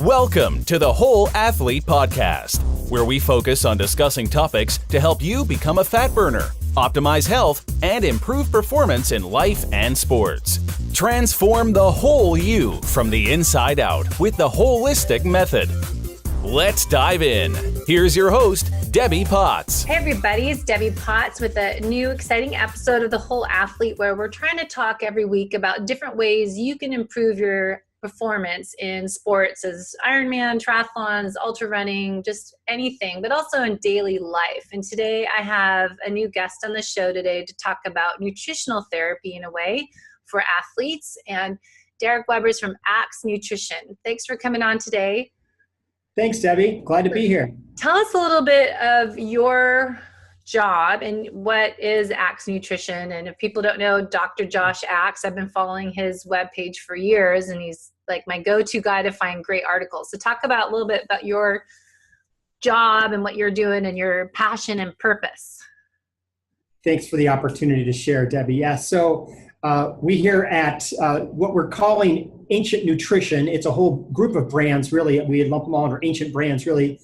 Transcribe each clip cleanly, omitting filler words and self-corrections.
Welcome to the Whole Athlete Podcast, where we focus on discussing topics to help you become a fat burner, optimize health, and improve performance in life and sports. Transform the whole you from the inside out with the holistic method. Let's dive in. Here's your host, Debbie Potts. Hey everybody, it's Debbie Potts with a new exciting episode of The Whole Athlete, where we're trying to talk every week about different ways you can improve your performance in sports as Ironman, triathlons, ultra running, just anything, but also in daily life. And today I have a new guest on the show today to talk about nutritional therapy in a way for athletes. And Derek Weber's from Axe Nutrition. Thanks for coming on today. Thanks, Debbie. Glad to be here. Tell us a little bit of your job and what is Axe Nutrition. And if people don't know Dr. Josh Axe, I've been following his webpage for years, and he's like my go-to guy to find great articles. So talk about a little bit about your job and what you're doing and your passion and purpose. Thanks for the opportunity to share, Debbie. Yeah, so we here at what we're calling Ancient Nutrition, it's a whole group of brands, really. We lump them all under Ancient Brands, really,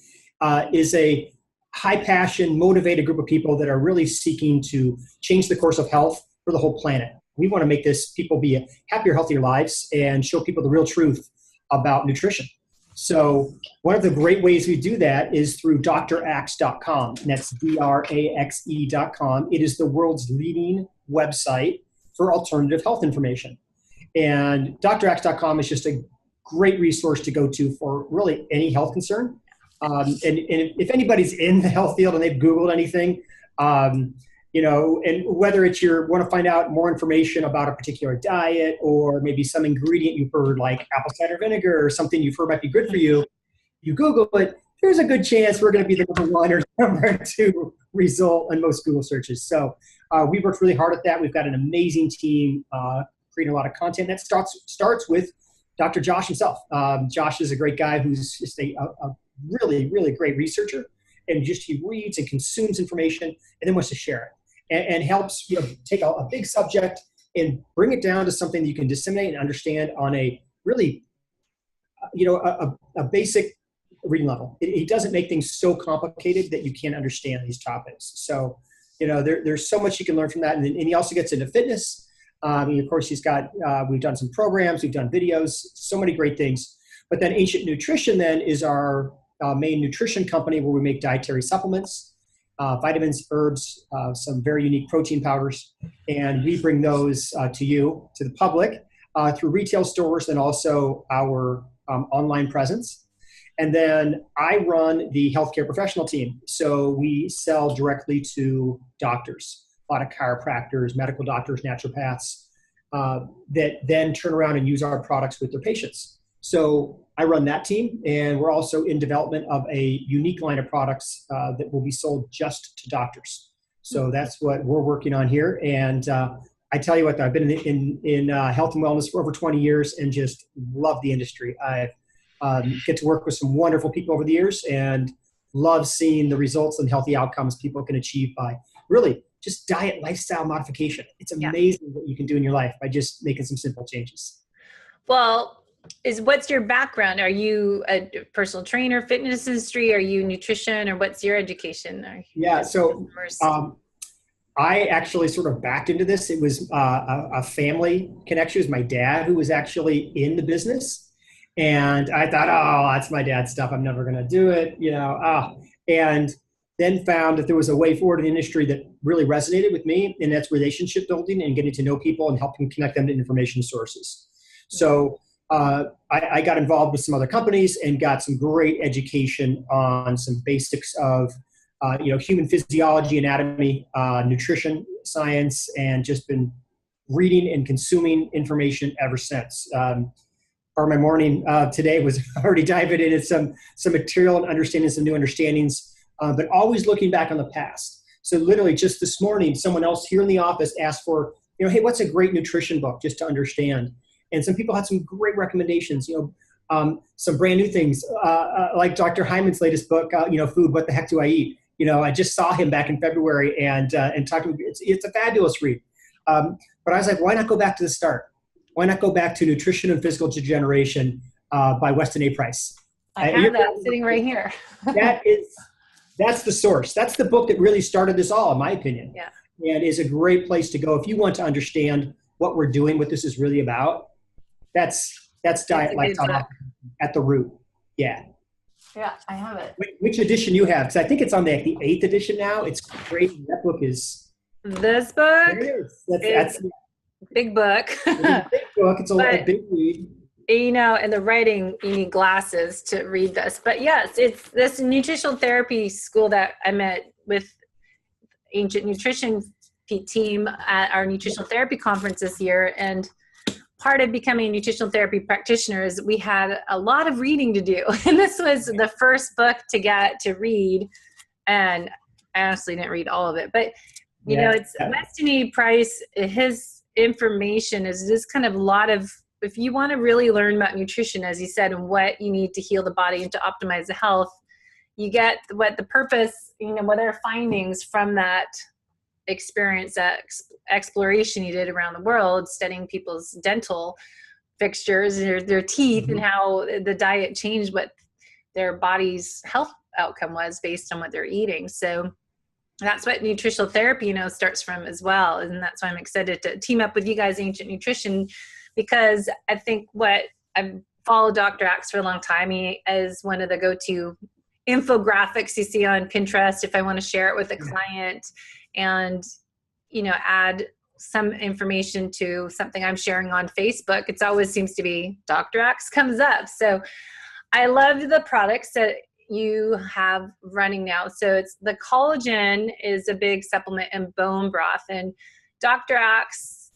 is a high passion, motivated group of people that are really seeking to change the course of health for the whole planet. We want to make people be happier, healthier lives and show people the real truth about nutrition. So one of the great ways we do that is through draxe.com. And that's draxe.com. It is the world's leading website for alternative health information. And draxe.com is just a great resource to go to for really any health concern. And if anybody's in the health field and they've Googled anything, and whether it's you want to find out more information about a particular diet or maybe some ingredient you've heard like apple cider vinegar or something you've heard might be good for you, you Google it, there's a good chance we're going to be the number one or number two result in most Google searches. So we worked really hard at that. We've got an amazing team creating a lot of content that starts with Dr. Josh himself. Josh is a great guy who's just a really, really great researcher, and just he reads and consumes information and then wants to share it and helps take a big subject and bring it down to something that you can disseminate and understand on a really a basic reading level. He doesn't make things so complicated that you can't understand these topics. So there's so much you can learn from that, and he also gets into fitness. Of course, he's got we've done some programs, we've done videos, so many great things. But then Ancient Nutrition then is our main nutrition company where we make dietary supplements, vitamins, herbs, some very unique protein powders, and we bring those to you, to the public, through retail stores and also our online presence. And then I run the healthcare professional team. So we sell directly to doctors, a lot of chiropractors, medical doctors, naturopaths, that then turn around and use our products with their patients. So I run that team, and we're also in development of a unique line of products that will be sold just to doctors. So that's what we're working on here. And I tell you what, I've been in health and wellness for over 20 years and just love the industry. I get to work with some wonderful people over the years and love seeing the results and healthy outcomes people can achieve by really just diet lifestyle modification. It's amazing what you can do in your life by just making some simple changes. Well, what's your background? Are you a personal trainer, fitness industry? Are you nutrition, or what's your education? So I actually sort of backed into this. It was a family connection. It was my dad who was actually in the business. And I thought, that's my dad's stuff. I'm never going to do it, and then found that there was a way forward in the industry that really resonated with me, and that's relationship building and getting to know people and helping connect them to information sources. So I got involved with some other companies and got some great education on some basics of, human physiology, anatomy, nutrition, science, and just been reading and consuming information ever since. Part of my morning today was already diving into some material and understanding some new understandings, but always looking back on the past. So literally just this morning, someone else here in the office asked for, hey, what's a great nutrition book just to understand? And some people had some great recommendations, some brand new things, like Dr. Hyman's latest book, Food, What the Heck Do I Eat? I just saw him back in February and talking, it's a fabulous read. But I was like, why not go back to the start? Why not go back to Nutrition and Physical Degeneration by Weston A. Price? I have that sitting right here. That's the source. That's the book that really started this all, in my opinion. Yeah. And is a great place to go if you want to understand what we're doing, what this is really about. That's Diet Lifestyle at the root. Yeah. Yeah, I have it. Which edition you have? Because I think it's on the 8th edition now. It's great. That book is. This book. There it is. That's big book. It's a big book. It's a big read. And the writing, you need glasses to read this. But yes, it's this nutritional therapy school that I met with Ancient Nutrition team at our nutritional therapy conference this year. And part of becoming a nutritional therapy practitioner is we had a lot of reading to do. And this was the first book to get to read. And I honestly didn't read all of it. But, it's Weston A. Price, his information is just kind of a lot of, if you want to really learn about nutrition, as you said, and what you need to heal the body and to optimize the health, you get what the purpose, what are findings from that experience, that exploration you did around the world, studying people's dental fixtures, their teeth, and how the diet changed what their body's health outcome was based on what they're eating. So that's what nutritional therapy, starts from as well. And that's why I'm excited to team up with you guys, Ancient Nutrition, because I think I've followed Dr. Axe for a long time. He is one of the go-to infographics you see on Pinterest if I want to share it with a client and, add some information to something I'm sharing on Facebook. It always seems to be Dr. Axe comes up. So I love the products that you have running now. So it's the collagen is a big supplement and bone broth. And Dr. Axe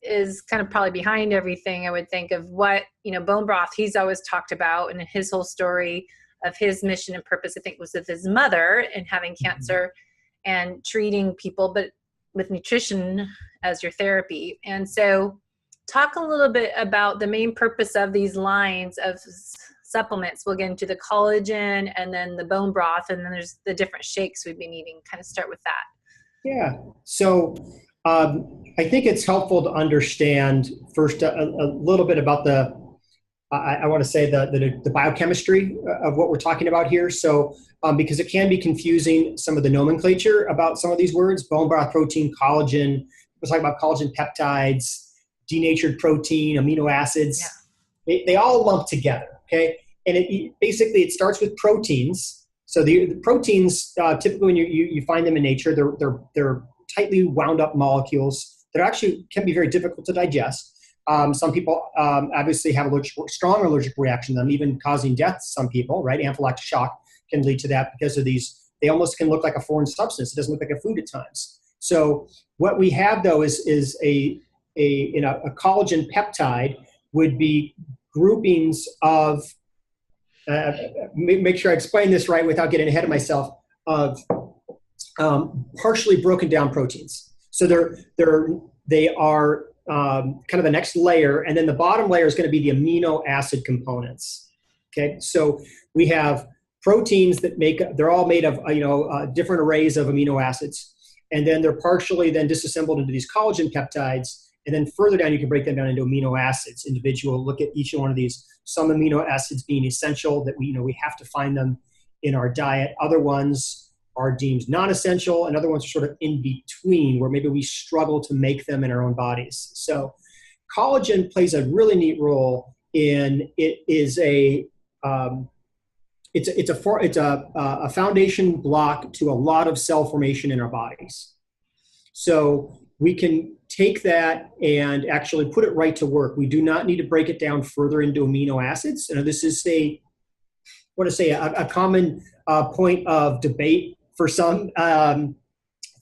is kind of probably behind everything, I would think, of what, bone broth he's always talked about, and his whole story of his mission and purpose, I think, was with his mother and having cancer and treating people, but with nutrition as your therapy. And so talk a little bit about the main purpose of these lines of supplements. We'll get into the collagen and then the bone broth, and then there's the different shakes we've been eating. Kind of start with that. Yeah. So I think it's helpful to understand first a little bit about I want to say the biochemistry of what we're talking about here. So because it can be confusing, some of the nomenclature about some of these words: bone broth protein, collagen. We're talking about collagen peptides, denatured protein, amino acids. Yeah. They all lump together. Okay. And basically it starts with proteins. So the proteins, typically when you find them in nature, they're tightly wound up molecules that actually can be very difficult to digest. Some people obviously have strong allergic reaction to them, even causing death to some people, right? Anaphylactic shock can lead to that because of these. They almost can look like a foreign substance. It doesn't look like a food at times. So what we have though is a collagen peptide would be groupings of, make sure I explain this right without getting ahead of myself, of partially broken down proteins. So they are kind of the next layer, and then the bottom layer is going to be the amino acid components. Okay, so we have proteins that they're all made of different arrays of amino acids, and then they're partially then disassembled into these collagen peptides, and then further down you can break them down into amino acids. Individual, look at each one of these. Some amino acids being essential that we have to find them in our diet. Other ones are deemed non-essential, and other ones are sort of in between, where maybe we struggle to make them in our own bodies. So collagen plays a really neat role in it's a foundation block to a lot of cell formation in our bodies. So we can take that and actually put it right to work. We do not need to break it down further into amino acids. This is a common point of debate for some,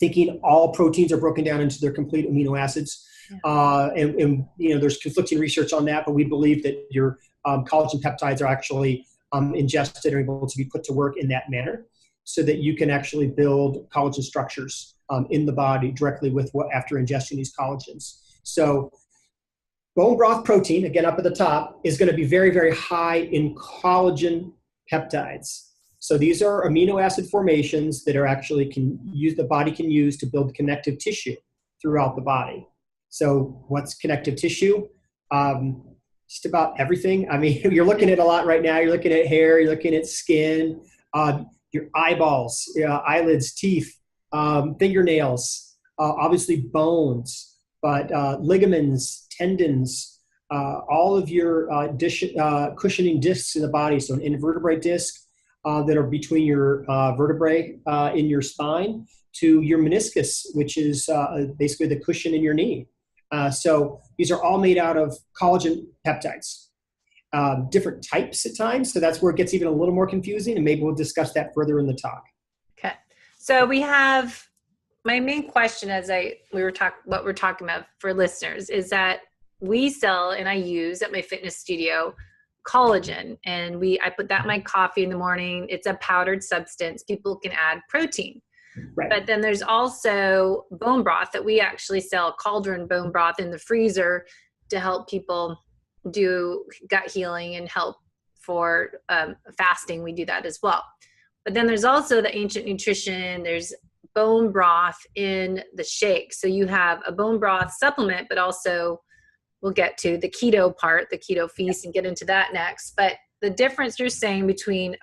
thinking all proteins are broken down into their complete amino acids. Yeah. And there's conflicting research on that, but we believe that your collagen peptides are actually ingested or able to be put to work in that manner, so that you can actually build collagen structures in the body directly after ingesting these collagens. So bone broth protein, again up at the top, is going to be very, very high in collagen peptides. So these are amino acid formations that are actually the body can use to build connective tissue throughout the body. So what's connective tissue? just about everything. I mean, you're looking at a lot right now. You're looking at hair, you're looking at skin, your eyeballs, eyelids, teeth, fingernails, obviously bones, but ligaments, tendons, all of your cushioning discs in the body. So an invertebrate disc that are between your vertebrae in your spine to your meniscus, which is basically the cushion in your knee. So these are all made out of collagen peptides, different types at times. So that's where it gets even a little more confusing, and maybe we'll discuss that further in the talk. Okay. So we have, my main question as what we're talking about for listeners is that we sell and I use at my fitness studio collagen, and I put that in my coffee in the morning. It's a powdered substance. People can add protein. Right. But then there's also bone broth that we actually sell, cauldron bone broth in the freezer to help people do gut healing and help for fasting. We do that as well. But then there's also the ancient nutrition. There's bone broth in the shake. So you have a bone broth supplement, but also we'll get to the keto part, the keto feast, and get into that next. But the difference you're saying between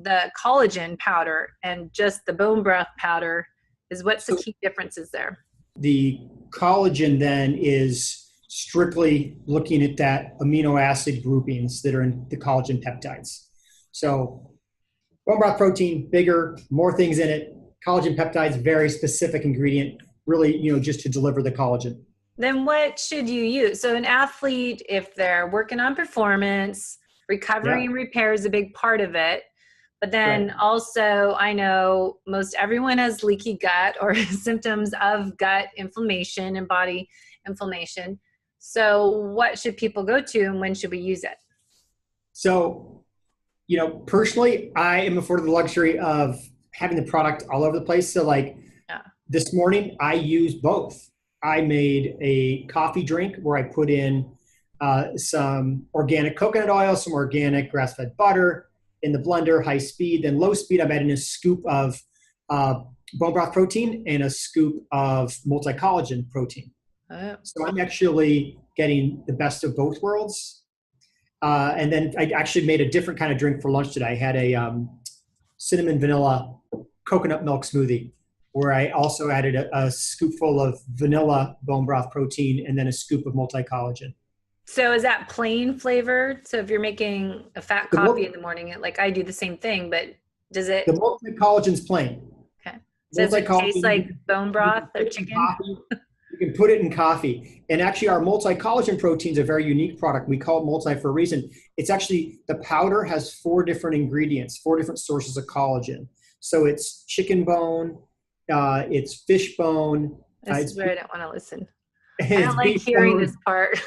the collagen powder and just the bone broth powder is, what's the key differences there? The collagen then is strictly looking at that amino acid groupings that are in the collagen peptides. So bone broth protein, bigger, more things in it. Collagen peptides, very specific ingredient, really, just to deliver the collagen. Then what should you use? So an athlete, if they're working on performance, recovery and repair is a big part of it. But then also, I know most everyone has leaky gut or symptoms of gut inflammation and body inflammation. So what should people go to, and when should we use it? So, personally, I am afforded the luxury of having the product all over the place. So this morning, I used both. I made a coffee drink where I put in some organic coconut oil, some organic grass-fed butter in the blender, high speed. Then low speed, I'm adding a scoop of bone broth protein and a scoop of multi-collagen protein. Oh. So I'm actually getting the best of both worlds. And then I actually made a different kind of drink for lunch today. I had a cinnamon vanilla coconut milk smoothie where I also added a scoopful of vanilla bone broth protein and then a scoop of multi-collagen. So is that plain flavored? So if you're making a fat coffee in the morning, like I do the same thing, but does it? The multi-collagen's plain. Okay. So does it taste like bone broth or chicken? You can put it in coffee. And actually our multi-collagen protein is a very unique product. We call it multi for a reason. It's actually, the powder has 4 different ingredients, 4 different sources of collagen. So it's chicken bone, it's fish bone. This is where I don't want to listen. I don't like hearing this part.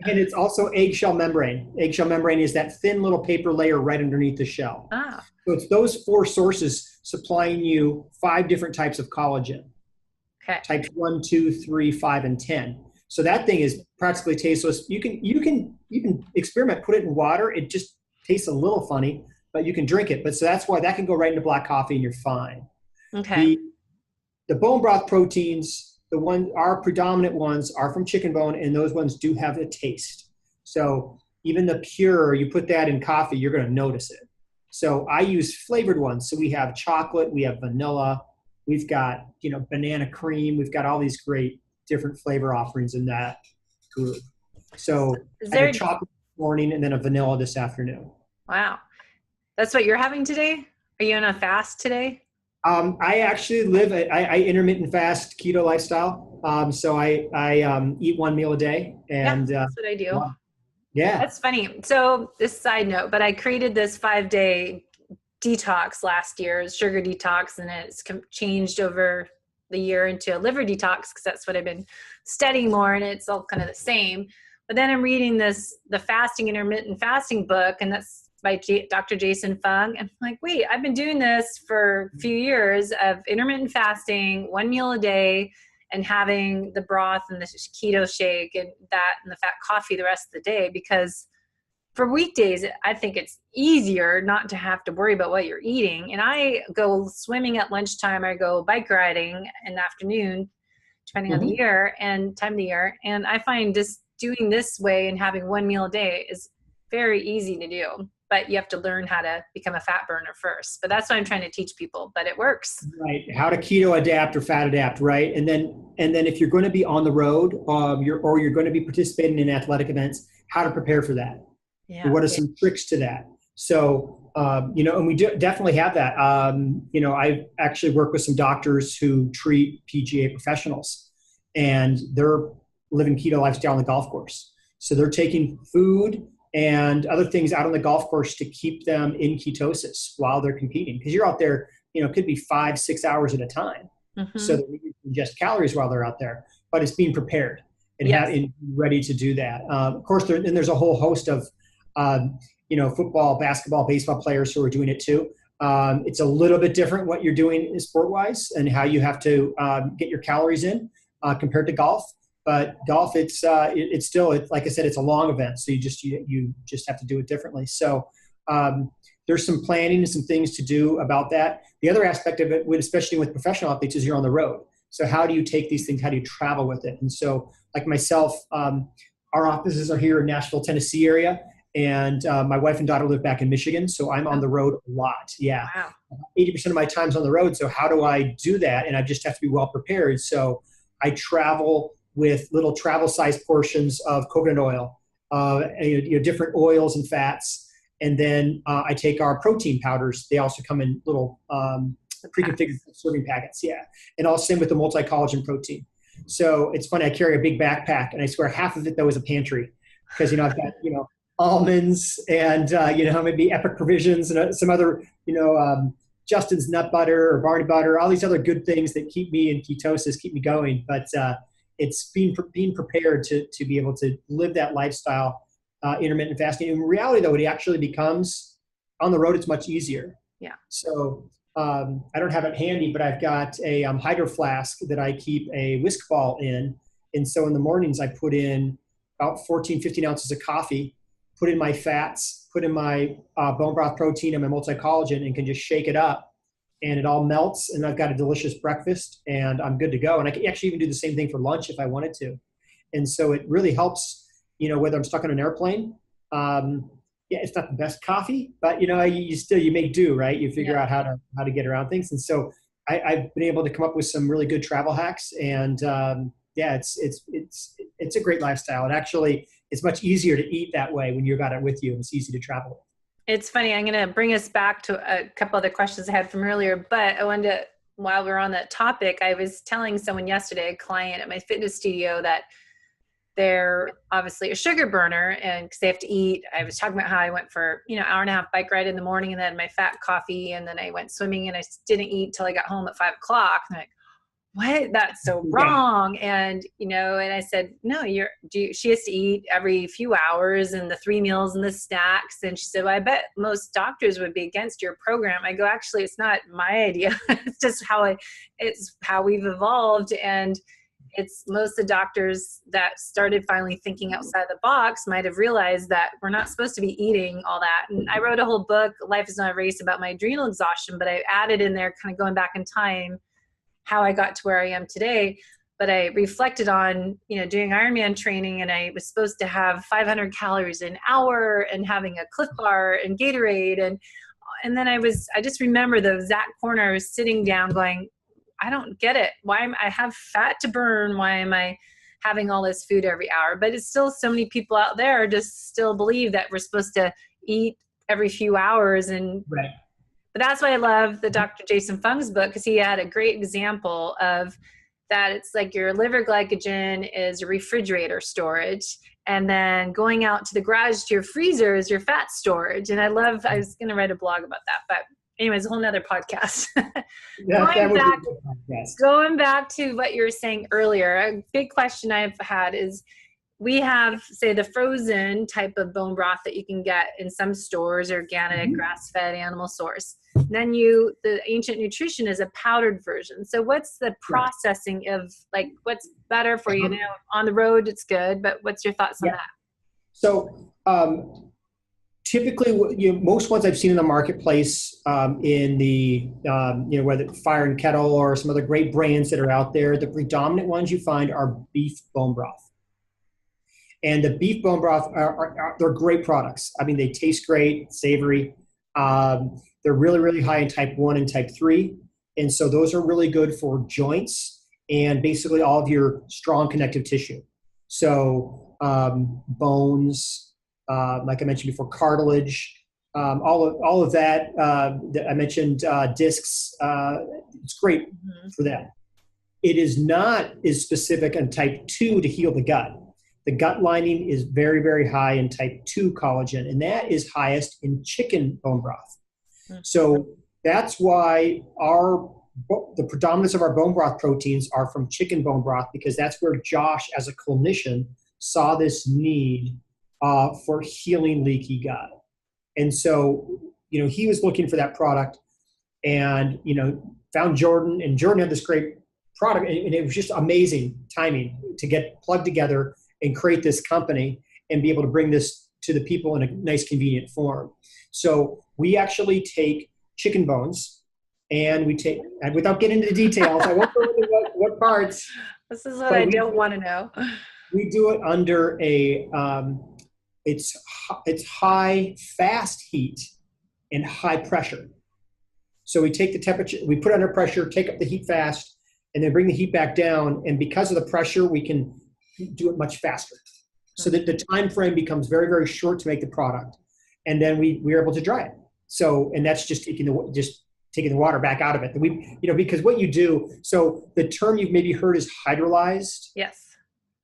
And it's also eggshell membrane. Eggshell membrane is that thin little paper layer right underneath the shell. Ah. So it's those 4 sources supplying you 5 different types of collagen. Okay. Types 1, 2, 3, 5, and 10. So that thing is practically tasteless. You can experiment, put it in water. It just tastes a little funny, but you can drink it. But so that's why that can go right into black coffee and you're fine. Okay. The bone broth proteins, our predominant ones are from chicken bone, and those ones do have a taste. So even the pure, you put that in coffee, you're going to notice it. So I use flavored ones. So we have chocolate, we have vanilla, we've got, banana cream. We've got all these great different flavor offerings in that group. So I had a chocolate this morning and then a vanilla this afternoon. Wow. That's what you're having today? Are you on a fast today? I actually I intermittent fast keto lifestyle. So I eat 1 meal a day, and that's what I do. Yeah. That's funny. So this side note, but I created this 5-day detox last year, sugar detox, and it's changed over the year into a liver detox because that's what I've been studying more, and it's all kind of the same. But then I'm reading the fasting, intermittent fasting book, and that's by Dr. Jason Fung. And I'm like, wait, I've been doing this for a few years of intermittent fasting, 1 meal a day, and having the broth and the keto shake and the fat coffee the rest of the day, because for weekdays, I think it's easier not to have to worry about what you're eating. And I go swimming at lunchtime. I go bike riding in the afternoon, depending on the year and time of the year. And I find just doing this way and having one meal a day is very easy to do, but you have to learn how to become a fat burner first. But that's what I'm trying to teach people, but it works. Right. How to keto adapt or fat adapt, right? And then if you're going to be on the road, you're going to be participating in athletic events, how to prepare for that. Yeah. What are some tricks to that? So, and we definitely have that. I actually work with some doctors who treat PGA professionals, and they're living keto lifestyle on the golf course. So they're taking food and other things out on the golf course to keep them in ketosis while they're competing. Because you're out there, it could be 5-6 hours at a time. Mm-hmm. So that you ingest calories while they're out there, but it's being prepared and ready to do that. Of course, there's a whole host of football, basketball, baseball players who are doing it too. It's a little bit different what you're doing sport-wise and how you have to get your calories in compared to golf. But golf, it's still, like I said, it's a long event, so you just have to do it differently. So there's some planning and some things to do about that. The other aspect of it, especially with professional athletes, is you're on the road. So how do you take these things? How do you travel with it? And so, like myself, our offices are here in Nashville, Tennessee area. And my wife and daughter live back in Michigan, so I'm on the road a lot. Yeah, wow. 80% of my time's on the road. So how do I do that? And I just have to be well prepared. So I travel with little travel-sized portions of coconut oil, different oils and fats, and then I take our protein powders. They also come in little pre-configured serving packets. Yeah, and I'll send with the multi-collagen protein. So it's funny. I carry a big backpack, and I swear half of it though is a pantry because I've got almonds and maybe Epic Provisions and some other Justin's nut butter or Barney butter, all these other good things that keep me in ketosis, keep me going. But it's being prepared to be able to live that lifestyle, intermittent fasting. In reality, though, it actually becomes on the road. It's much easier. Yeah. So I don't have it handy, but I've got a hydro flask that I keep a whisk ball in, and so in the mornings I put in about 15 ounces of coffee. Put in my fats, put in my bone broth protein and my multi-collagen, and can just shake it up, and it all melts, and I've got a delicious breakfast, and I'm good to go. And I can actually even do the same thing for lunch if I wanted to. And so it really helps, whether I'm stuck on an airplane. It's not the best coffee, but you make do, right? You figure out how to get around things. And so I've been able to come up with some really good travel hacks, and it's a great lifestyle. And actually, it's much easier to eat that way when you've got it with you, and it's easy to travel with. It's funny. I'm going to bring us back to a couple other questions I had from earlier, but I wanted to, while we're on that topic, I was telling someone yesterday, a client at my fitness studio, that they're obviously a sugar burner, and because they have to eat. I was talking about how I went for, hour and a half bike ride in the morning, and then my fat coffee, and then I went swimming, and I didn't eat till I got home at 5 o'clock. And I'm like, what? That's so wrong. And, and I said, no, she has to eat every few hours, and the 3 meals and the snacks. And she said, well, I bet most doctors would be against your program. I go, actually, it's not my idea. It's just it's how we've evolved. And it's most of the doctors that started finally thinking outside the box might have realized that we're not supposed to be eating all that. And I wrote a whole book, Life is Not a Race, about my adrenal exhaustion, but I added in there, kind of going back in time, how I got to where I am today. But I reflected on, doing Ironman training, and I was supposed to have 500 calories an hour and having a Cliff Bar and Gatorade. And then I just remember the exact corner I was sitting down going, I don't get it. I have fat to burn? Why am I having all this food every hour? But it's still so many people out there just still believe that we're supposed to eat every few hours. And right. But that's why I love the Dr. Jason Fung's book, because he had a great example of that. It's like your liver glycogen is a refrigerator storage, and then going out to the garage to your freezer is your fat storage. And I was going to write a blog about that, but anyways, a whole nother podcast. Going back to what you were saying earlier, a big question I've had is, we have, say, the frozen type of bone broth that you can get in some stores, organic, grass-fed, animal source. Then the Ancient Nutrition is a powdered version. So what's the processing of, what's better for you? On the road, it's good, but what's your thoughts on that? So typically, most ones I've seen in the marketplace, in the, whether it's Fire and Kettle or some other great brands that are out there, the predominant ones you find are beef bone broth. And the beef bone broth they're great products. I mean, they taste great, savory. They're really, really high in type 1 and type 3. And so those are really good for joints and basically all of your strong connective tissue. So bones, like I mentioned before, cartilage, all of that. I mentioned discs. It's great for that. It is not as specific on type 2 to heal the gut. The gut lining is very, very high in type 2 collagen, and that is highest in chicken bone broth. So that's why the predominance of our bone broth proteins are from chicken bone broth, because that's where Josh, as a clinician, saw this need for healing leaky gut. And so, he was looking for that product and, found Jordan, and Jordan had this great product, and it was just amazing timing to get plugged together and create this company and be able to bring this to the people in a nice, convenient form. So we actually take chicken bones, and and without getting into details, I won't go into what parts. This is what I don't want to know. We do it under it's high, fast heat and high pressure. So we take the temperature, we put it under pressure, take up the heat fast, and then bring the heat back down. And because of the pressure, we can do it much faster. So that the time frame becomes very, very short to make the product. And then we're able to dry it. So, and that's just taking the water back out of it. Because what you do, so the term you've maybe heard is hydrolyzed. Yes.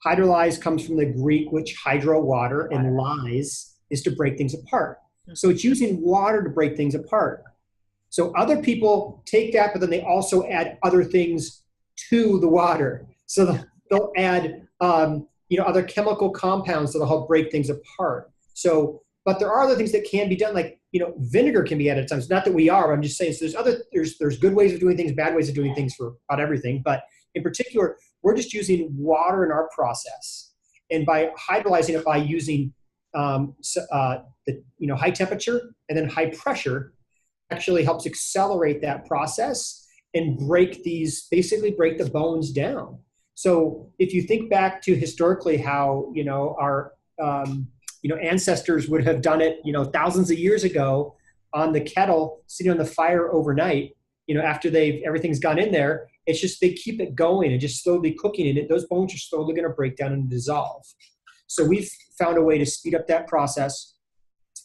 Hydrolyzed comes from the Greek, which hydro, water, and lyze is to break things apart. So it's using water to break things apart. So other people take that, but then they also add other things to the water. So they'll add, other chemical compounds that'll help break things apart. So, but there are other things that can be done, like, vinegar can be added at times. Not that we are, I'm just saying, so there's good ways of doing things, bad ways of doing things for about everything. But in particular, we're just using water in our process. And by hydrolyzing it, by using high temperature and then high pressure, actually helps accelerate that process and basically break the bones down. So if you think back to historically how, our, ancestors would have done it, thousands of years ago on the kettle, sitting on the fire overnight, after everything's gone in there, it's just, they keep it going and just slowly cooking in it. Those bones are slowly going to break down and dissolve. So we've found a way to speed up that process.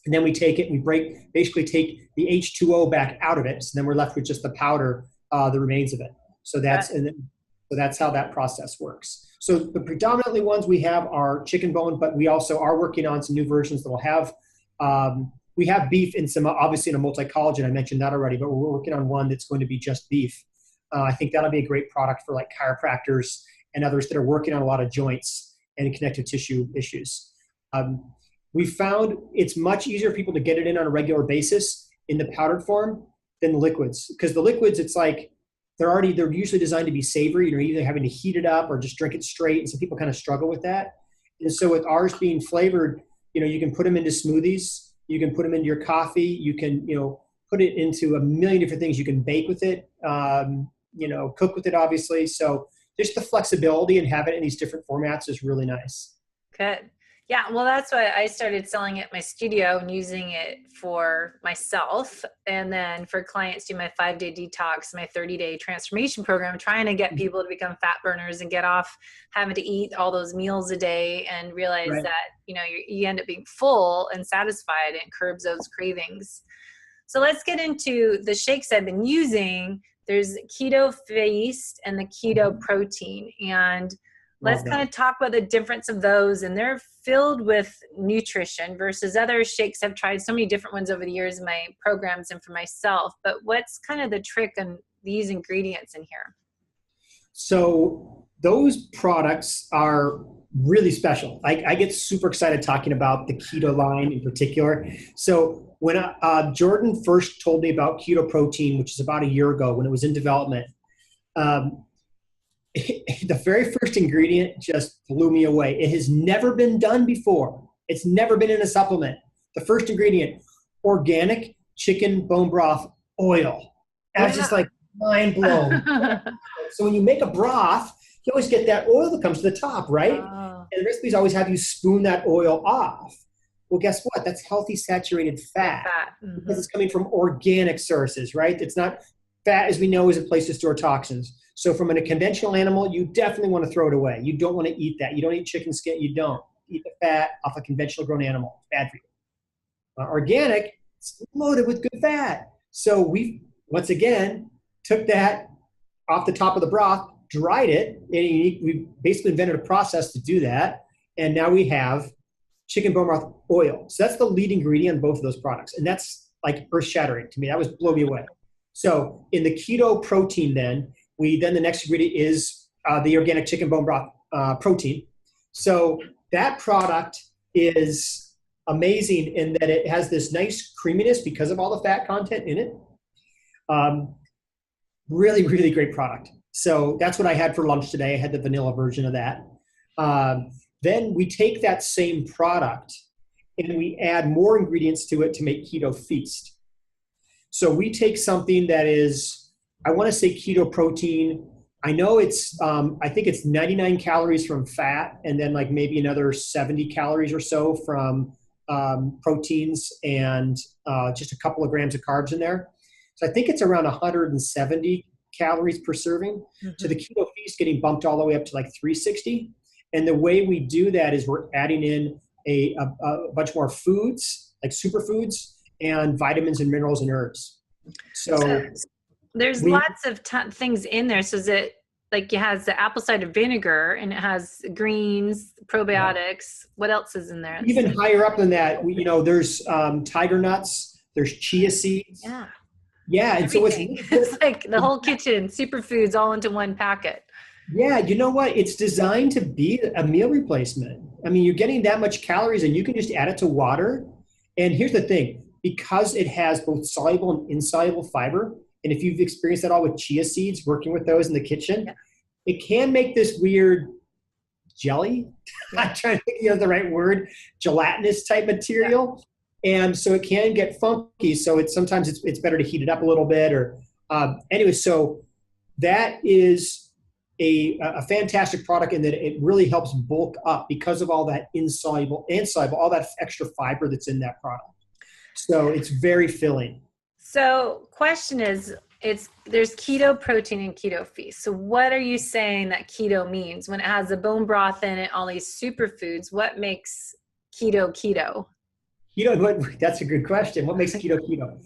And then we take it, and basically take the H2O back out of it. So then we're left with just the powder, the remains of it. So that's how that process works. So the predominantly ones we have are chicken bone, but we also are working on some new versions that will have, we have beef in some, obviously in a multi-collagen, I mentioned that already, but we're working on one that's going to be just beef. I think that'll be a great product for like chiropractors and others that are working on a lot of joints and connective tissue issues. We found it's much easier for people to get it in on a regular basis in the powdered form than the liquids. Because the liquids, it's like, they're usually designed to be savory. You're either having to heat it up or just drink it straight. And so people kind of struggle with that. And so with ours being flavored, you can put them into smoothies. You can put them into your coffee. You can, put it into a million different things. You can bake with it, cook with it, obviously. So just the flexibility and have it in these different formats is really nice. Good. Yeah, well, that's why I started selling it at my studio and using it for myself. And then for clients, do my 5-day detox, my 30-day transformation program, trying to get people to become fat burners and get off having to eat all those meals a day and realize that, you end up being full and satisfied, and curbs those cravings. So let's get into the shakes I've been using. There's Keto Feast and the Keto Protein. And let's kind of talk about the difference of those. And they're filled with nutrition versus other shakes. I've tried so many different ones over the years in my programs and for myself. But what's kind of the trick on these ingredients in here? So those products are really special. I get super excited talking about the keto line in particular. So when Jordan first told me about Keto Protein, which is about a year ago when it was in development, the very first ingredient just blew me away. It has never been done before. It's never been in a supplement. The first ingredient, organic chicken bone broth oil. And I was just like mind blown. So when you make a broth, you always get that oil that comes to the top, right? Oh. And the recipes always have you spoon that oil off. Well, guess what? That's healthy saturated fat. Because it's coming from organic sources, right? It's not fat, as we know, is a place to store toxins. So from a conventional animal, you definitely want to throw it away. You don't want to eat that. You don't eat chicken skin. You don't eat the fat off a conventional grown animal. It's bad for you. Organic, it's loaded with good fat. So we, once again, took that off the top of the broth, dried it, and we basically invented a process to do that. And now we have chicken bone broth oil. So that's the lead ingredient in both of those products. And that's like earth-shattering to me. That was blow me away. So in the keto protein then the next ingredient is the organic chicken bone broth protein. So that product is amazing in that it has this nice creaminess because of all the fat content in it. Really, really great product. So that's what I had for lunch today. I had the vanilla version of that. Then we take that same product and we add more ingredients to it to make Keto Feast. So we take something that is, I want to say keto protein. I know it's, I think it's 99 calories from fat and then like maybe another 70 calories or so from proteins and just a couple of grams of carbs in there. So I think it's around 170 calories per serving. So the Keto Feast getting bumped all the way up to like 360. And the way we do that is we're adding in a bunch more foods, like superfoods, and vitamins and minerals and herbs. So there's lots of things in there. So is it like it has the apple cider vinegar and it has greens, probiotics. What else is in there? Even higher up than that, there's tiger nuts, there's chia seeds. Yeah. Yeah. And everything. so it's like the whole kitchen, superfoods all into one packet. Yeah, you know what? It's designed to be a meal replacement. I mean, you're getting that much calories and you can just add it to water. And here's the thing, because it has both soluble and insoluble fiber, and if you've experienced that all with chia seeds, working with those in the kitchen, it can make this weird jelly. I'm trying to think of the right word, gelatinous type material. Yeah. And so it can get funky. So sometimes it's better to heat it up a little bit or anyway, so that is a fantastic product in that it really helps bulk up because of all that insoluble and soluble, all that extra fiber that's in that product. So it's very filling. So question is, there's keto protein and Keto Feast. So what are you saying that keto means when it has the bone broth in it, all these superfoods? What makes keto? Keto, that's a good question. What makes keto keto?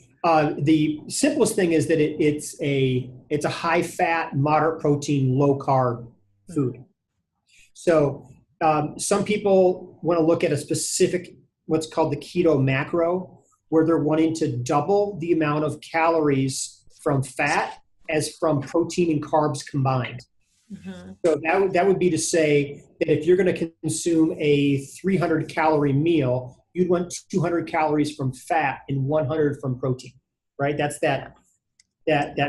The simplest thing is that it's a high fat, moderate protein, low carb food. So some people want to look at a specific, what's called the keto macro, where they're wanting to double the amount of calories from fat as from protein and carbs combined. So that would be to say that if you're going to consume a 300 calorie meal, you'd want 200 calories from fat and 100 from protein, right? That's that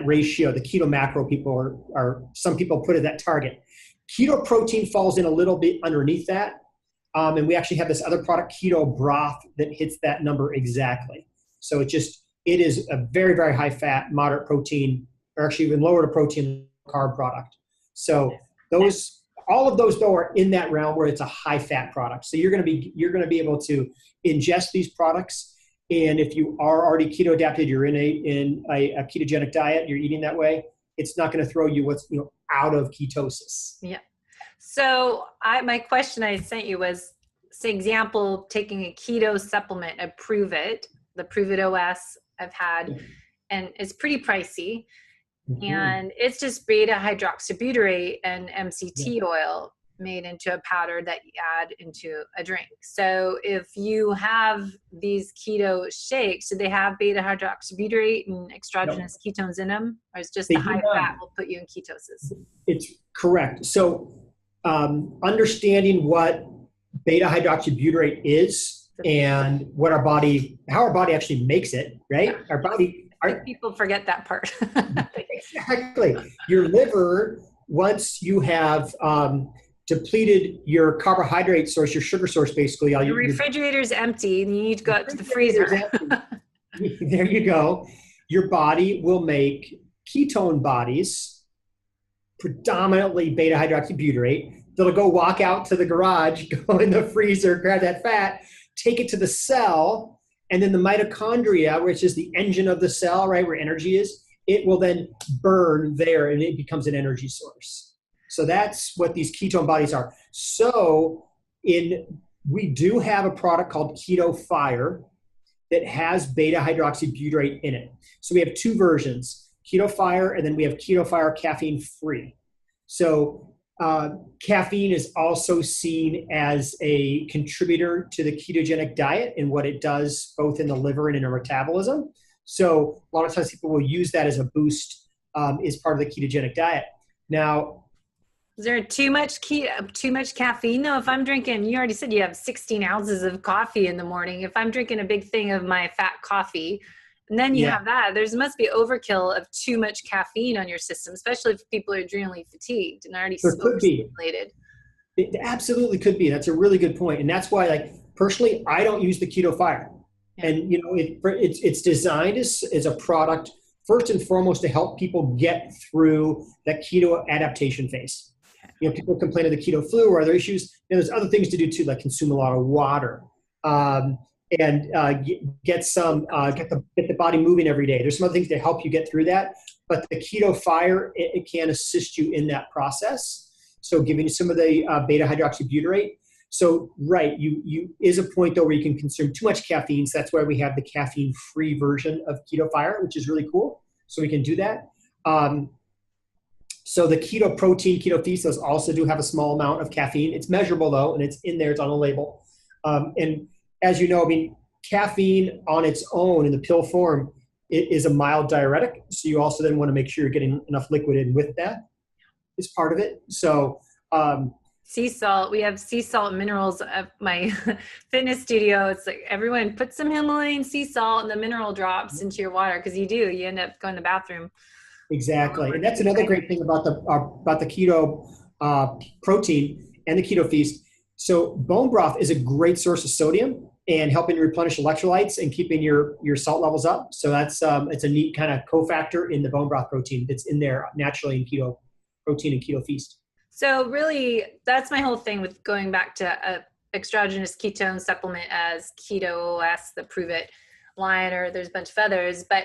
ratio. The keto macro people are some people put it at that target. Keto protein falls in a little bit underneath that. And we actually have this other product, keto broth, that hits that number exactly. So it is a very, very high fat, moderate protein, or actually even lower to protein carb product. So all of those though are in that realm where it's a high fat product. So you're going to be able to ingest these products. And if you are already keto adapted, you're in a ketogenic diet, you're eating that way, it's not going to throw you out of ketosis. Yeah. So my question I sent you was, say example, taking a keto supplement, the Prove It OS I've had, and it's pretty pricey. And it's just beta hydroxybutyrate and MCT oil made into a powder that you add into a drink. So if you have these keto shakes, do they have beta hydroxybutyrate and exogenous ketones in them? Or is just the high fat will put you in ketosis? It's correct. So understanding what beta hydroxybutyrate is and how our body actually makes it, right? Yeah. Our body... people forget that part. Exactly. Your liver, once you have depleted your carbohydrate source, your sugar source, basically. Your refrigerator's empty and you need to go out to the freezer. There you go. Your body will make ketone bodies predominantly beta hydroxybutyrate. They'll go walk out to the garage, go in the freezer, grab that fat, take it to the cell, and then the mitochondria, which is the engine of the cell, right, where energy is, it will then burn there and it becomes an energy source. So that's what these ketone bodies are. So we do have a product called Keto Fire that has beta hydroxybutyrate in it. So we have two versions, Keto Fire, and then we have Keto Fire caffeine free. So caffeine is also seen as a contributor to the ketogenic diet and what it does both in the liver and in our metabolism. So a lot of times people will use that as a boost as part of the ketogenic diet. Now, is there too much caffeine though? If I'm drinking, you already said you have 16 ounces of coffee in the morning. If I'm drinking a big thing of my fat coffee, and then you have that, there must be overkill of too much caffeine on your system, especially if people are adrenally fatigued and already smoke stimulated. It absolutely could be. That's a really good point. And that's why, like, personally, I don't use the Keto Fire. Yeah. And, you know, it's designed as a product, first and foremost, to help people get through that keto adaptation phase. You know, people complain of the keto flu or other issues. You know, there's other things to do too, like consume a lot of water and get the body moving every day. There's some other things to help you get through that. But the Keto Fire, it can assist you in that process. So giving you some of the beta hydroxybutyrate. So right, you is a point though where you can consume too much caffeine. So that's why we have the caffeine-free version of Keto Fire, which is really cool. So we can do that. So the keto protein, keto feast, those also do have a small amount of caffeine. It's measurable though, and it's in there, it's on the label. And as you know, I mean, caffeine on its own in the pill form, it is a mild diuretic. So you also then want to make sure you're getting enough liquid in with that is part of it. So sea salt, we have sea salt minerals at my fitness studio. It's like everyone put some Himalayan sea salt and the mineral drops into your water because you end up going to the bathroom. Exactly. And that's another great thing about the keto protein and the keto feast. So bone broth is a great source of sodium and helping replenish electrolytes and keeping your salt levels up. So that's it's a neat kind of cofactor in the bone broth protein that's in there naturally in keto protein and keto feast. So really, that's my whole thing with going back to a exogenous ketone supplement as Keto-OS, the Prove It line, or there's a bunch of others. But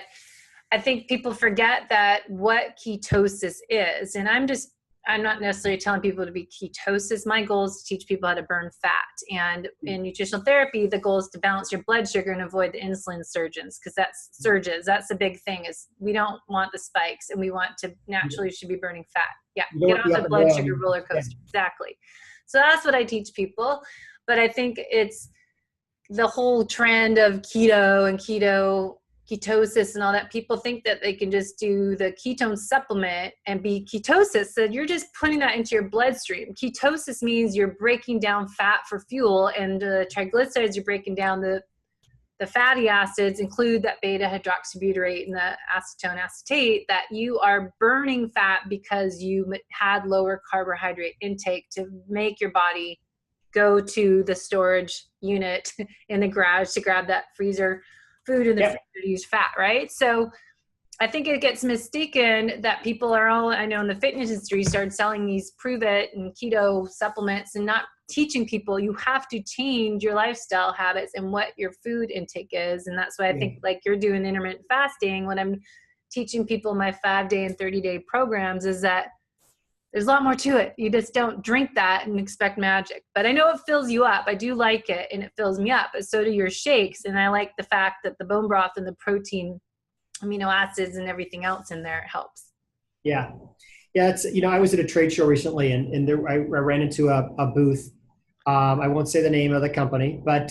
I think people forget that what ketosis is. And I'm not necessarily telling people to be ketosis. My goal is to teach people how to burn fat. And in nutritional therapy, the goal is to balance your blood sugar and avoid the insulin surges, because that's the big thing is we don't want the spikes and we want to naturally should be burning fat. Yeah. Get on the blood sugar roller coaster. Yeah. Exactly. So that's what I teach people. But I think it's the whole trend of keto and ketosis and all that. People think that they can just do the ketone supplement and be ketosis. So you're just putting that into your bloodstream. Ketosis means you're breaking down fat for fuel, and the triglycerides you're breaking down. The fatty acids include that beta hydroxybutyrate and the acetone acetate, that you are burning fat because you had lower carbohydrate intake to make your body go to the storage unit in the garage to grab that freezer food in the freezer to use fat, right? So I think it gets mistaken that people are all, I know in the fitness industry, started selling these Prove It and keto supplements and not teaching people you have to change your lifestyle habits and what your food intake is. And that's why I think like you're doing intermittent fasting, when I'm teaching people my 5-day and 30-day programs, is that there's a lot more to it. You just don't drink that and expect magic. But I know it fills you up. I do like it and it fills me up, but so do your shakes. And I like the fact that the bone broth and the protein, amino acids and everything else in there helps. Yeah. Yeah. It's, I was at a trade show recently and there, I ran into a booth. I won't say the name of the company, but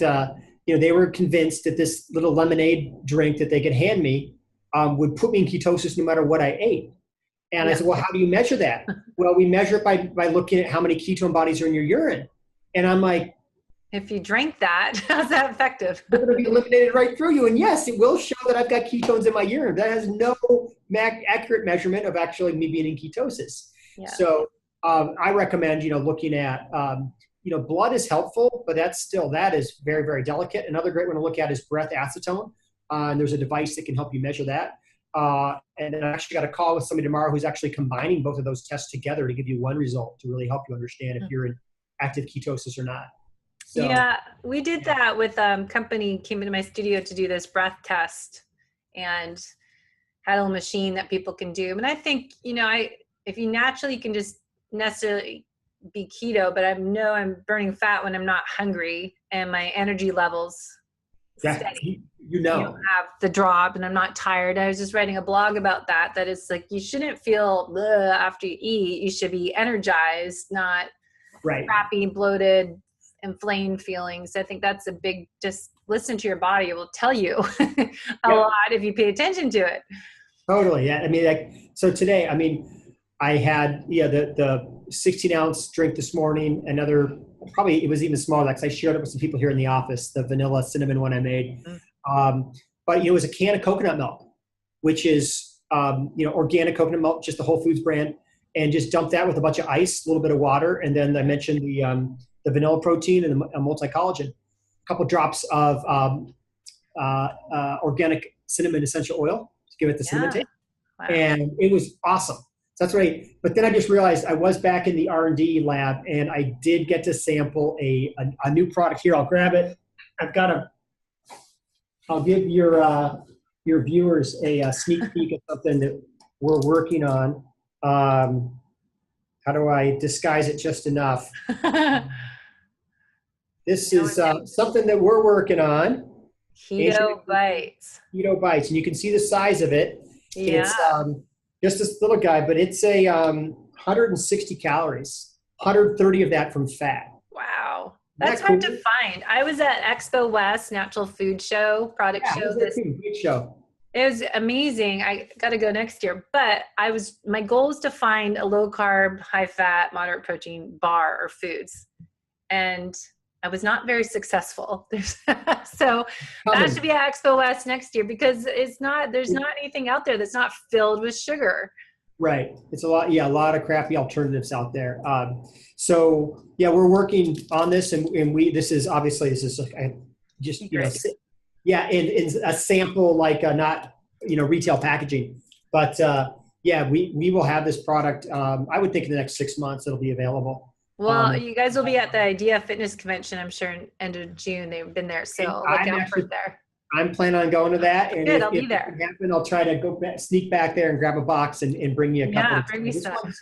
they were convinced that this little lemonade drink that they could hand me would put me in ketosis no matter what I ate. And I said, well, how do you measure that? Well, we measure it by looking at how many ketone bodies are in your urine. And I'm like, if you drink that, how's that effective? It's going to be eliminated right through you. And yes, it will show that I've got ketones in my urine. That has no accurate measurement of actually me being in ketosis. Yeah. So I recommend, looking at, blood is helpful, but that is very, very delicate. Another great one to look at is breath acetone. And there's a device that can help you measure that. And then I actually got a call with somebody tomorrow who's actually combining both of those tests together to give you one result to really help you understand if you're in active ketosis or not. So, yeah, we did that with company came into my studio to do this breath test and had a little machine that people can do. And I think, if you naturally can just necessarily be keto, but I know I'm burning fat when I'm not hungry and my energy levels steady. You don't have the drop and I'm not tired. I was just writing a blog about that it's like you shouldn't feel after you eat. You should be energized, not crappy, bloated, inflamed feelings. I think that's a big, just listen to your body. It will tell you a lot if you pay attention to it. Totally. Yeah. I mean, so today, I had, the 16-ounce drink this morning, another, probably it was even smaller because I shared it with some people here in the office, the vanilla cinnamon one I made. But it was a can of coconut milk, which is, organic coconut milk, just the Whole Foods brand, and just dump that with a bunch of ice, a little bit of water. And then I mentioned the vanilla protein and the multi-collagen, a couple drops of organic cinnamon essential oil to give it the cinnamon taste. Wow. And it was awesome. So that's right. But then I just realized I was back in the R&D lab and I did get to sample a new product here. I'll grab it. I'll give your viewers a sneak peek of something that we're working on. How do I disguise it just enough? This is something that we're working on. Keto Bites. Keto Bites. And you can see the size of it. Yeah. It's just this little guy, but it's a 160 calories, 130 of that from fat. Wow. That's hard to find. I was at Expo West Natural Food Show, product show. Good show. It was amazing. I got to go next year, but my goal is to find a low carb, high fat, moderate protein bar or foods. And I was not very successul. So that should be at Expo West next year because there's not anything out there that's not filled with sugar. Right. It's a lot of crappy alternatives out there. We're working on this and this is just, in a sample, not, retail packaging, but we will have this product. I would think in the next 6 months, it'll be available. Well, you guys will be at the Idea Fitness Convention, I'm sure, in end of June. They've been there, so look out for it there. I'm planning on going to that. And Good, I'll be there. If it happens, I'll try to go sneak back there and grab a box and bring you a couple. Yeah, bring me some.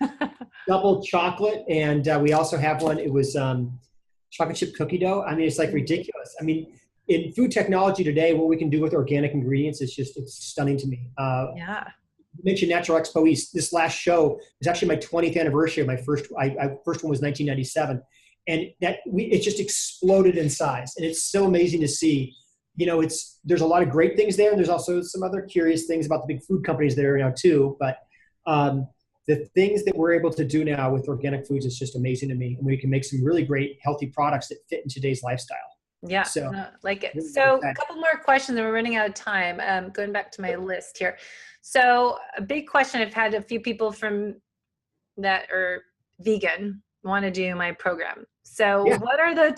Double chocolate, and we also have one. It was chocolate chip cookie dough. It's like ridiculous. In food technology today, what we can do with organic ingredients is it's stunning to me. You mentioned Natural Expo East. This last show was actually my 20th anniversary of my first one was 1997. And it just exploded in size. And it's so amazing to see, there's a lot of great things there. And there's also some other curious things about the big food companies there now too. But the things that we're able to do now with organic foods is just amazing to me. And we can make some really great healthy products that fit in today's lifestyle. Yeah, like it. So a couple more questions and we're running out of time. Going back to my list here. So a big question, I've had a few people from that are vegan want to do my program. So what are the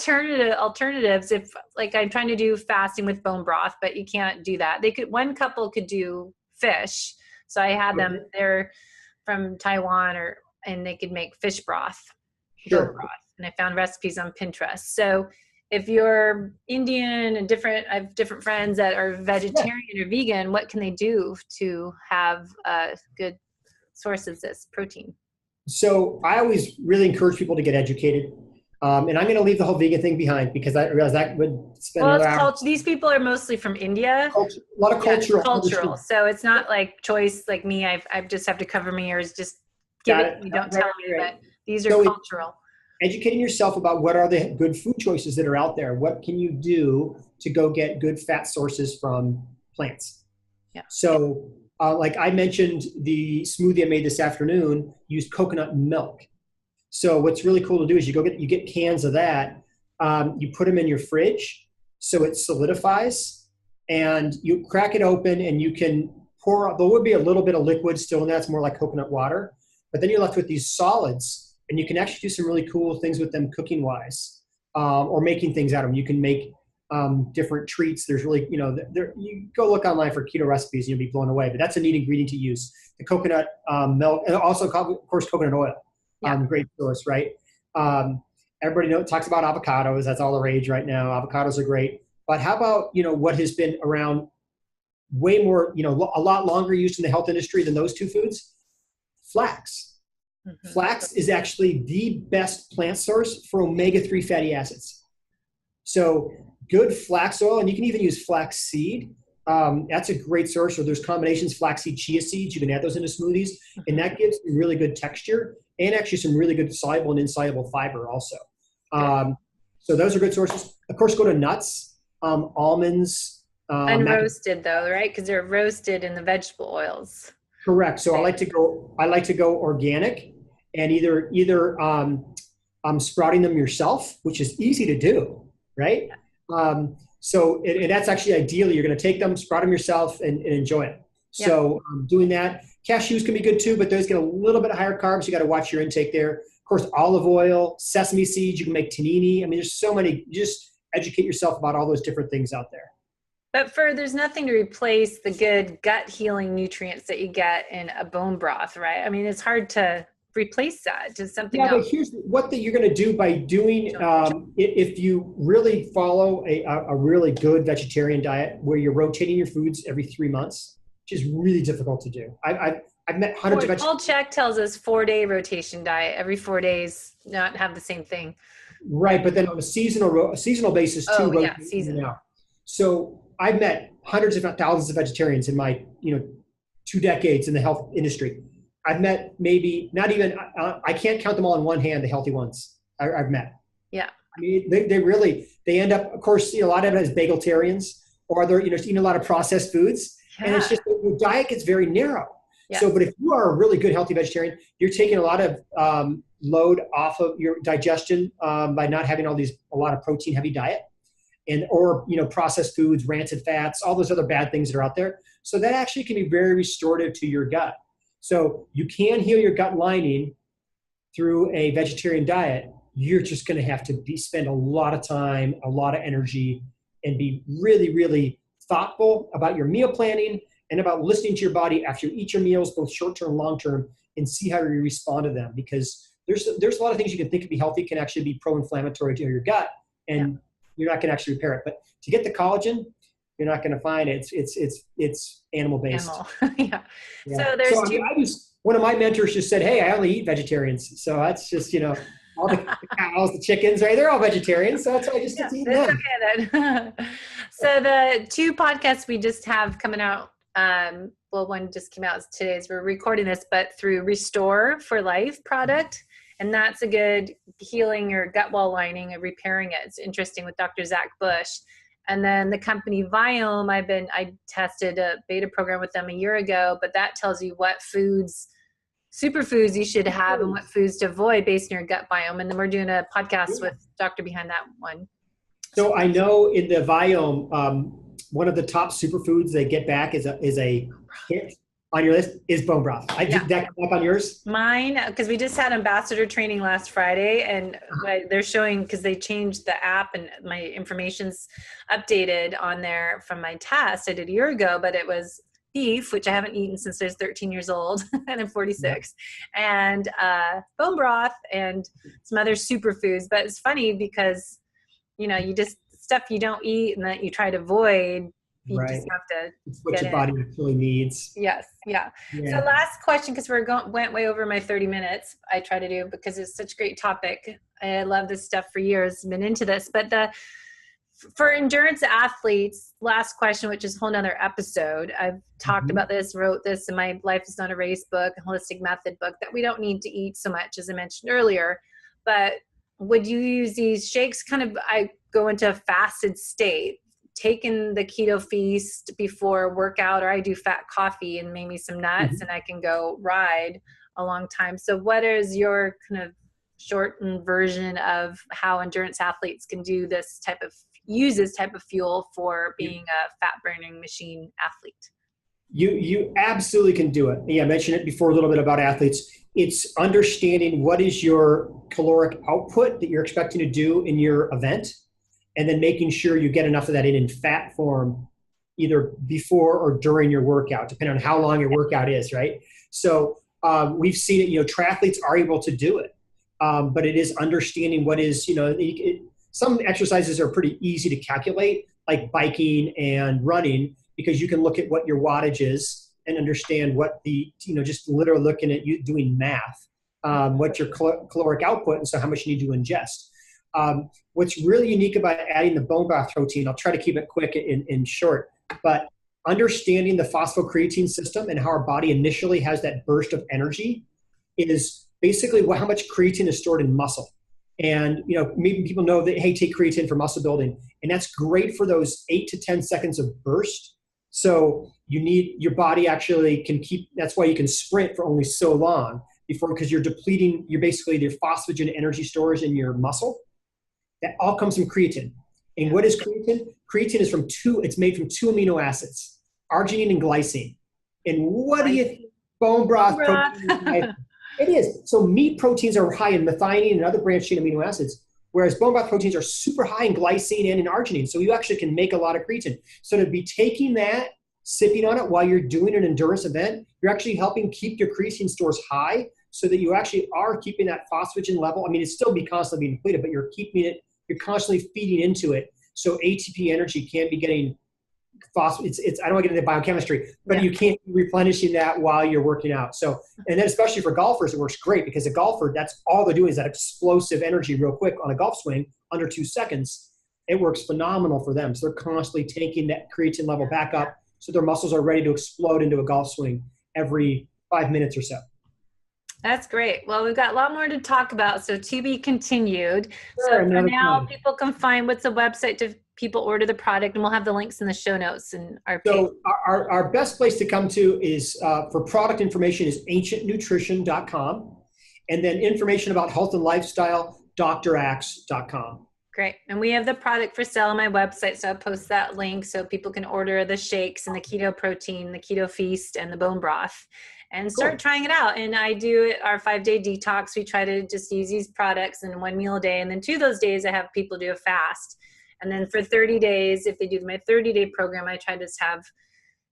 alternatives if I'm trying to do fasting with bone broth, but you can't do that? One couple could do fish. So I had them, they're from Taiwan and they could make fish broth, bone broth. And I found recipes on Pinterest. So if you're Indian and I have different friends that are vegetarian or vegan, what can they do to have a good source of this protein? So I always really encourage people to get educated. And I'm going to leave the whole vegan thing behind because I realize that would spend another hour. These people are mostly from India. A lot of cultural. So it's not like choice like me. I just have to cover my ears. Just give it. You don't tell me, but these are cultural. Educating yourself about what are the good food choices that are out there. What can you do to go get good fat sources from plants? Yeah. So like I mentioned, the smoothie I made this afternoon used coconut milk. So what's really cool to do is you get cans of that. You put them in your fridge so it solidifies and you crack it open and you can pour, there would be a little bit of liquid still in that. It's more like coconut water, but then you're left with these solids. And you can actually do some really cool things with them cooking wise or making things out of them. You can make different treats. There's really, you go look online for keto recipes and you'll be blown away, but that's a neat ingredient to use. The coconut milk, and also, of course, coconut oil. Great source, right? Everybody talks about avocados. That's all the rage right now. Avocados are great. But how about, what has been around way more, a lot longer used in the health industry than those two foods? Flax. Mm-hmm. Flax is actually the best plant source for omega-3 fatty acids. So good flax oil, and you can even use flax seed. That's a great source. So there's combinations, flaxseed, chia seeds. You can add those into smoothies, and that gives you really good texture and actually some really good soluble and insoluble fiber also. So those are good sources. Of course, go to nuts, almonds. Unroasted though, right? Because they're roasted in the vegetable oils. Correct. So I like to go organic, and either sprouting them yourself, which is easy to do, right? So that's actually ideally, you're going to take them, sprout them yourself, and enjoy it. Yeah. So doing that. Cashews can be good too, but those get a little bit higher carbs. You got to watch your intake there. Of course, olive oil, sesame seeds, you can make panini. I mean, there's so many. Just educate yourself about all those different things out there. But there's nothing to replace the good gut healing nutrients that you get in a bone broth, right? I mean, it's hard to replace that to something else. But here's what you're going to do by doing, if you really follow a really good vegetarian diet where you're rotating your foods every 3 months, which is really difficult to do. I've met hundreds of vegetarians. Paul Check tells us 4-day rotation diet, every 4 days, not have the same thing. Right, but then on a seasonal basis too. Oh, yeah, seasonal. So I've met hundreds, if not thousands, of vegetarians in my 2 decades in the health industry. I've met maybe not even, I can't count them all in one hand, the healthy ones I've met. Yeah. I mean, they end up, of course, a lot of it is bagletarians, or they're, eating a lot of processed foods. Yeah. And it's just, the diet gets very narrow. Yeah. So, but if you are a really good, healthy vegetarian, you're taking a lot of load off of your digestion by not having a lot of protein heavy diet. Or processed foods, rancid fats, all those other bad things that are out there. So that actually can be very restorative to your gut. So you can heal your gut lining through a vegetarian diet. You're just going to have to spend a lot of time, a lot of energy, and be really, really thoughtful about your meal planning and about listening to your body after you eat your meals, both short-term, long-term, and see how you respond to them. Because there's a lot of things you can think could be healthy can actually be pro-inflammatory to your gut, and you're not going to actually repair it. But to get the collagen, you're not going to find it. It's animal based. Yeah. So there's one of my mentors just said, "Hey, I only eat vegetarians." So that's just all the cows, the chickens, right? They're all vegetarians. So that's why I just eat them. Okay then. So the 2 podcasts we just have coming out. One just came out today as we're recording this, but through Restore for Life product. And that's a good healing your gut wall lining and repairing it. It's interesting with Dr. Zach Bush. And then the company Viome, I tested a beta program with them a year ago, but that tells you what foods, superfoods you should have and what foods to avoid based on your gut biome. And then we're doing a podcast with Dr. behind that one. So I know in the Viome, one of the top superfoods they get back is a hit on your list is bone broth. Did that come up on yours? Mine, because we just had ambassador training last Friday, and they're showing, because they changed the app and my information's updated on there from my test I did a year ago, but it was beef, which I haven't eaten since I was 13 years old, and I'm 46, and bone broth and some other superfoods. But it's funny because, you just stuff you don't eat and that you try to avoid, you just have to it's what your body actually needs. Yes. Yeah. So last question, because went way over my 30 minutes. I try to do because it's such a great topic. I love this stuff for years, been into this, but for endurance athletes, last question, which is a whole nother episode. I've talked about this, wrote this in my Life is Not a Race book, holistic method book, that we don't need to eat so much, as I mentioned earlier. But would you use these shakes? I go into a fasted state, taking the keto feast before workout, or I do fat coffee and maybe some nuts, and I can go ride a long time. So what is your kind of shortened version of how endurance athletes can use this type of fuel for being a fat burning machine athlete? You absolutely can do it. Yeah, I mentioned it before a little bit about athletes. It's understanding what is your caloric output that you're expecting to do in your event, and then making sure you get enough of that in fat form either before or during your workout, depending on how long your workout is, right? So we've seen it, triathletes are able to do it, but it is understanding what is, some exercises are pretty easy to calculate, like biking and running, because you can look at what your wattage is and understand what the, just literally looking at you doing math, what your caloric output, and so how much you need to ingest. What's really unique about adding the bone broth protein, I'll try to keep it quick and short, but understanding the phosphocreatine system and how our body initially has that burst of energy is basically how much creatine is stored in muscle. And, maybe people know that, hey, take creatine for muscle building, and that's great for those 8 to 10 seconds of burst. So your body actually can that's why you can sprint for only so long because you're depleting, basically your phosphagen energy stores in your muscle. That all comes from creatine. And what is creatine? Creatine is it's made from 2 amino acids, arginine and glycine. And what do you think bone broth protein? It is. So meat proteins are high in methionine and other branched chain amino acids, whereas bone broth proteins are super high in glycine and in arginine. So you actually can make a lot of creatine. So to be taking that, sipping on it while you're doing an endurance event, you're actually helping keep your creatine stores high so that you actually are keeping that phosphagen level. I mean, it's still constantly being depleted, but you're keeping it, you're constantly feeding into it. So ATP energy can't be getting phosphate. I don't want to get into biochemistry, but you can't be replenishing that while you're working out. So, and then especially for golfers, it works great because a golfer, that's all they're doing is that explosive energy real quick on a golf swing under 2 seconds. It works phenomenal for them. So they're constantly taking that creatine level back up so their muscles are ready to explode into a golf swing every 5 minutes or so. That's great. Well, we've got a lot more to talk about, so to be continued. Sure, so for now, people can find what's a website to people order the product, and we'll have the links in the show notes and our page. So our best place to come to is for product information is ancientnutrition.com, and then information about health and lifestyle, drax.com. Great. And we have the product for sale on my website, so I'll post that link so people can order the shakes and the keto protein, the keto feast, and the bone broth, and start trying it out. And I do our 5-day detox. We try to just use these products in 1 meal a day. And then 2 of those days I have people do a fast. And then for 30 days, if they do my 30-day program, I try to just have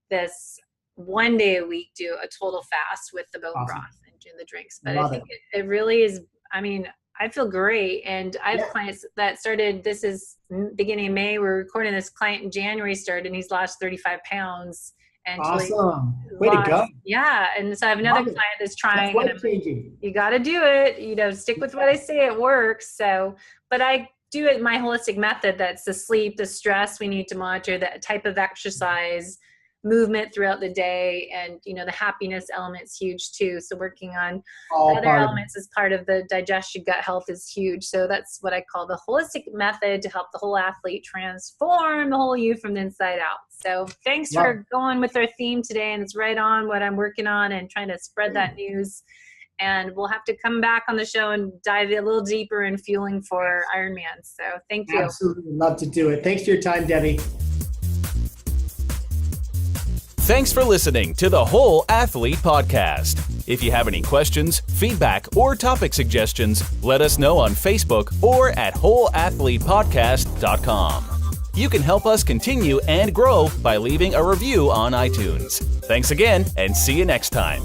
this 1 day a week do a total fast with the bone broth and do the drinks. But I think it really is, I feel great. And I have clients that started, this is beginning of May, we're recording this, client in January started, and he's lost 35 pounds. And awesome. Way to go. Yeah. And so I have another client that's trying. You got to do it, stick with what I say, it works. So, but I do it my holistic method. That's the sleep, the stress we need to monitor, that type of exercise, movement throughout the day, and the happiness element's huge too. So working on other elements as part of the digestion, gut health is huge. So that's what I call the holistic method to help the whole athlete transform the whole you from the inside out. So thanks for going with our theme today, and it's right on what I'm working on and trying to spread that news. And we'll have to come back on the show and dive a little deeper in fueling for Ironman. So thank you. Absolutely. Love to do it. Thanks for your time, Debbie. Thanks for listening to the Whole Athlete Podcast. If you have any questions, feedback, or topic suggestions, let us know on Facebook or at wholeathletepodcast.com. You can help us continue and grow by leaving a review on iTunes. Thanks again, and see you next time.